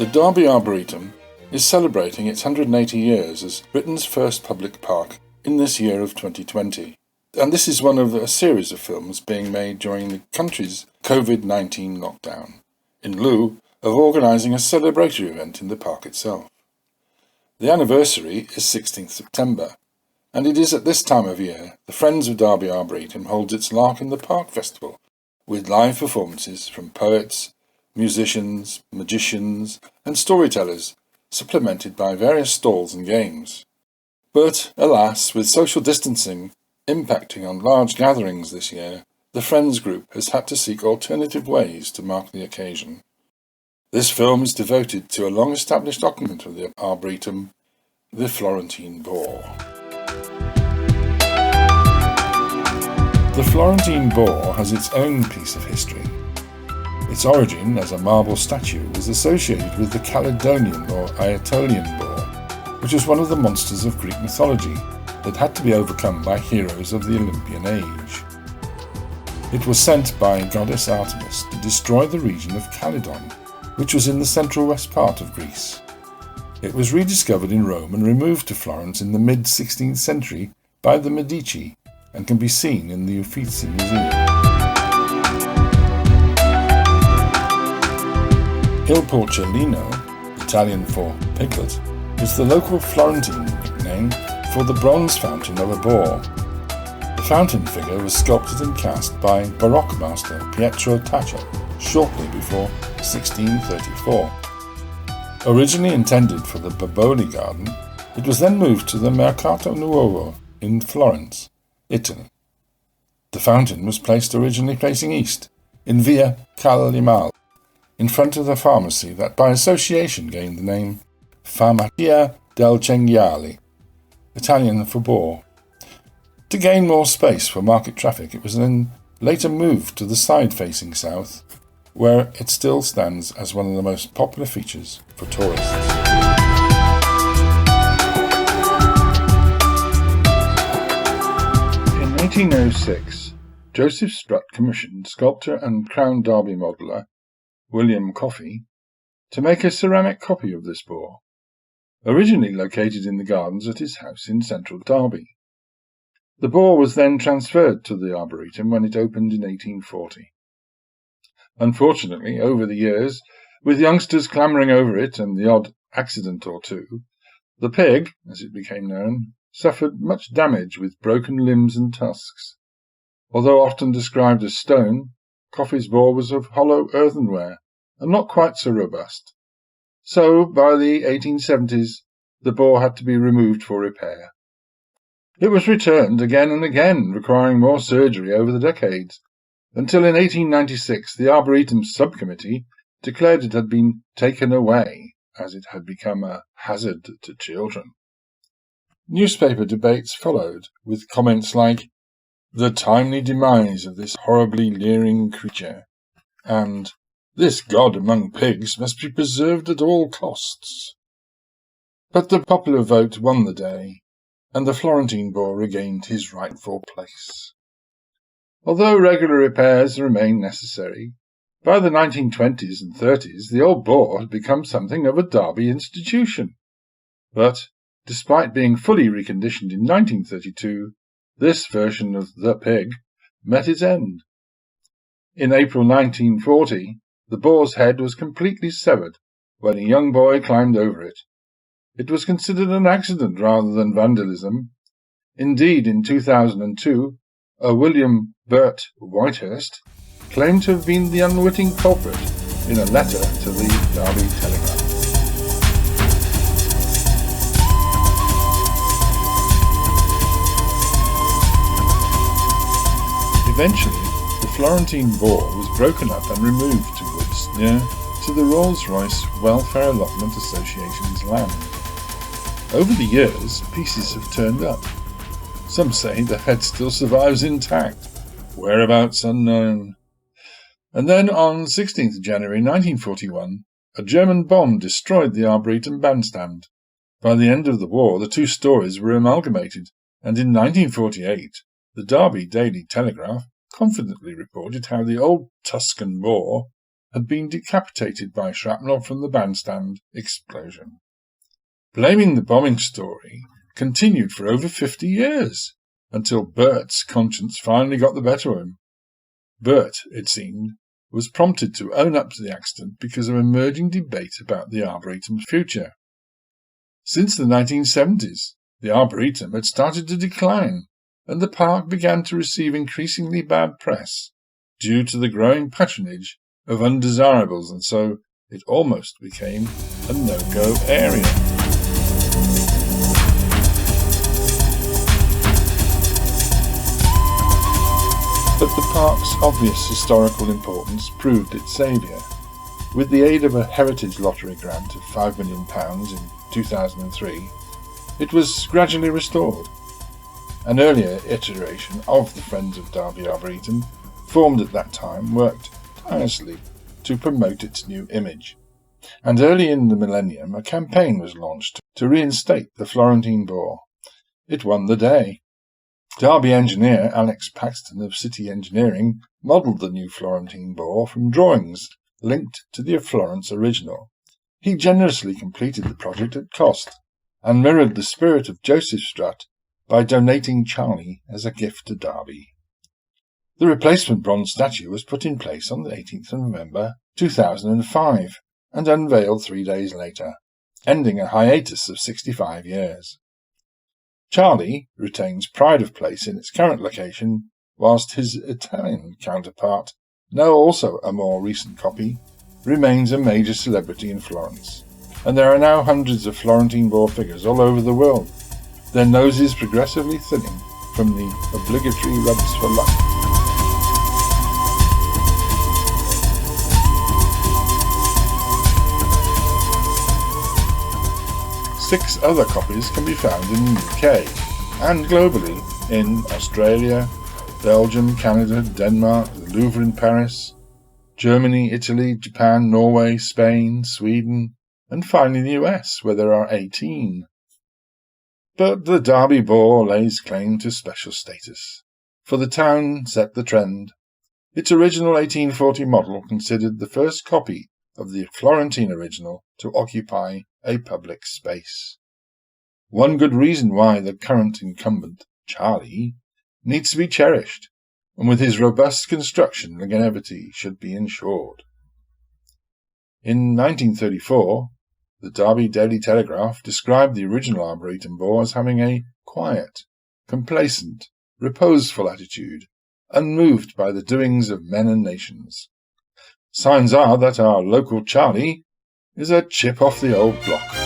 The Derby Arboretum is celebrating its 180 years as Britain's first public park in this year of 2020. And this is one of a series of films being made during the country's COVID-19 lockdown, in lieu of organising a celebratory event in the park itself. The anniversary is 16th September, and it is at this time of year the Friends of Derby Arboretum holds its Lark in the Park festival, with live performances from poets, musicians, magicians and storytellers, supplemented by various stalls and games. But, alas, with social distancing impacting on large gatherings this year, the Friends group has had to seek alternative ways to mark the occasion. This film is devoted to a long-established occupant of the Arboretum, the Florentine Boar. The Florentine Boar has its own piece of history. Its origin as a marble statue was associated with the Caledonian or Aetolian boar, which was one of the monsters of Greek mythology that had to be overcome by heroes of the Olympian age. It was sent by goddess Artemis to destroy the region of Caledon, which was in the central west part of Greece. It was rediscovered in Rome and removed to Florence in the mid-16th century by the Medici and can be seen in the Uffizi Museum. Il Porcellino, Italian for piglet, is the local Florentine nickname for the bronze fountain of a boar. The fountain figure was sculpted and cast by Baroque master Pietro Taccia shortly before 1634. Originally intended for the Boboli Garden, it was then moved to the Mercato Nuovo in Florence, Italy. The fountain was placed originally facing east, in Via Callimal, in front of the pharmacy that by association gained the name Farmacia del Cinghiale, Italian for boar. To gain more space for market traffic, it was then later moved to the side facing south, where it still stands as one of the most popular features for tourists. In 1806, Joseph Strutt commissioned sculptor and Crown Derby modeller William Coffey to make a ceramic copy of this boar, originally located in the gardens at his house in central Derby. The boar was then transferred to the Arboretum when it opened in 1840. Unfortunately, over the years, with youngsters clambering over it and the odd accident or two, the pig, as it became known, suffered much damage with broken limbs and tusks. Although often described as stone, Coffey's boar was of hollow earthenware and not quite so robust. So, by the 1870s, the boar had to be removed for repair. It was returned again and again, requiring more surgery over the decades, until in 1896 the Arboretum subcommittee declared it had been taken away, as it had become a hazard to children. Newspaper debates followed, with comments like, "The timely demise of this horribly leering creature," and "This god among pigs must be preserved at all costs." But the popular vote won the day, and the Florentine boar regained his rightful place. Although regular repairs remain necessary, by the 1920s and 30s the old boar had become something of a Derby institution. But, despite being fully reconditioned in 1932, this version of the pig met its end. In April 1940, the boar's head was completely severed when a young boy climbed over it. It was considered an accident rather than vandalism. Indeed, in 2002, a William Burt Whitehurst claimed to have been the unwitting culprit in a letter to the Derby Telegraph. Eventually, the Florentine boar was broken up and removed to woods near to the Rolls-Royce Welfare Allotment Association's land. Over the years, pieces have turned up. Some say the head still survives intact, whereabouts unknown. And then on 16th January 1941, a German bomb destroyed the Arboretum bandstand. By the end of the war, the two stories were amalgamated, and in 1948, the Derby Daily Telegraph confidently reported how the old Tuscan boar had been decapitated by shrapnel from the bandstand explosion. Blaming the bombing story continued for over 50 years, until Bert's conscience finally got the better of him. Bert, it seemed, was prompted to own up to the accident because of emerging debate about the Arboretum's future. Since the 1970s, the Arboretum had started to decline, and the park began to receive increasingly bad press due to the growing patronage of undesirables, and so it almost became a no-go area. But the park's obvious historical importance proved its saviour. With the aid of a heritage lottery grant of £5 million in 2003, it was gradually restored. An earlier iteration of the Friends of Derby Arboretum, formed at that time, worked tirelessly to promote its new image. And early in the millennium, a campaign was launched to reinstate the Florentine Boar. It won the day. Derby engineer Alex Paxton of City Engineering modelled the new Florentine Boar from drawings linked to the Florence original. He generously completed the project at cost and mirrored the spirit of Joseph Strutt by donating Charlie as a gift to Derby. The replacement bronze statue was put in place on the 18th of November 2005 and unveiled 3 days later, ending a hiatus of 65 years. Charlie retains pride of place in its current location, whilst his Italian counterpart, now also a more recent copy, remains a major celebrity in Florence, and there are now hundreds of Florentine Boar figures all over the world, their noses progressively thinning from the obligatory rubs for luck. Six other copies can be found in the UK and globally in Australia, Belgium, Canada, Denmark, the Louvre in Paris, Germany, Italy, Japan, Norway, Spain, Sweden, and finally the US, where there are 18. But the Derby Boar lays claim to special status, for the town set the trend. Its original 1840 model considered the first copy of the Florentine original to occupy a public space. One good reason why the current incumbent, Charlie, needs to be cherished, and with his robust construction, longevity should be ensured. In 1934, the Derby Daily Telegraph described the original Arboretum Boar as having a quiet, complacent, reposeful attitude, unmoved by the doings of men and nations. Signs are that our local Charlie is a chip off the old block.